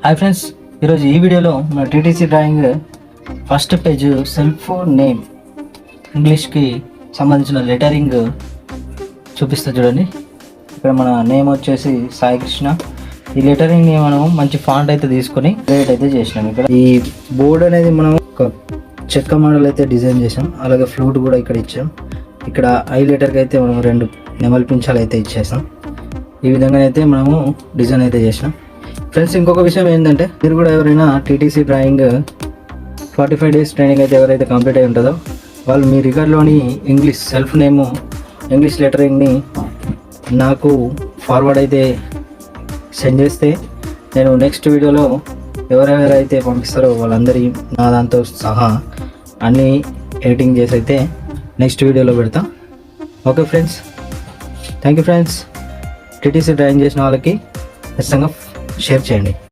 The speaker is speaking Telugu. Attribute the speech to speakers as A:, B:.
A: హాయ్ ఫ్రెండ్స్, ఈరోజు ఈ వీడియోలో మన TTC drawing first page self name ఇంగ్లీష్కి సంబంధించిన లెటరింగ్ చూపిస్తా చూడండి. ఇక్కడ మన నేమ్ వచ్చేసి సాయి కృష్ణ. ఈ లెటరింగ్ని మనం మంచి ఫాంట్ అయితే తీసుకొని క్రియేట్ అయితే చేసినాం. ఇక్కడ ఈ బోర్డ్ అనేది మనం ఒక చెక్క మోడల్ అయితే డిజైన్ చేసాం. అలాగే ఫ్లూట్ కూడా ఇక్కడ ఇచ్చాం. ఇక్కడ ఐ లెటర్కి అయితే మనం 2 నెమలి పింఛాలు అయితే ఇచ్చేసాం. ఈ విధంగా అయితే మనము డిజైన్ అయితే చేసినాం. ఫ్రెండ్స్, ఇంకొక విషయం ఏంటంటే, మీరు కూడా ఎవరైనా టీటీసీ డ్రాయింగ్ 45 డేస్ ట్రైనింగ్ అయితే ఎవరైతే కంప్లీట్ అయి ఉంటుందో వాళ్ళు మీ రికార్డ్లోని ఇంగ్లీష్ సెల్ఫ్ నేము ఇంగ్లీష్ లెటరింగ్ని నాకు ఫార్వర్డ్ అయితే సెండ్ చేస్తే నేను నెక్స్ట్ వీడియోలో ఎవరెవరైతే పంపిస్తారో వాళ్ళందరి నా దాంతో సహా అన్నీ ఎడిటింగ్ చేసి అయితే నెక్స్ట్ వీడియోలో పెడతా. Okay friends, thank you friends. TTC drawing చేసిన వాళ్ళకి ఖచ్చితంగా షేర్ చేయండి.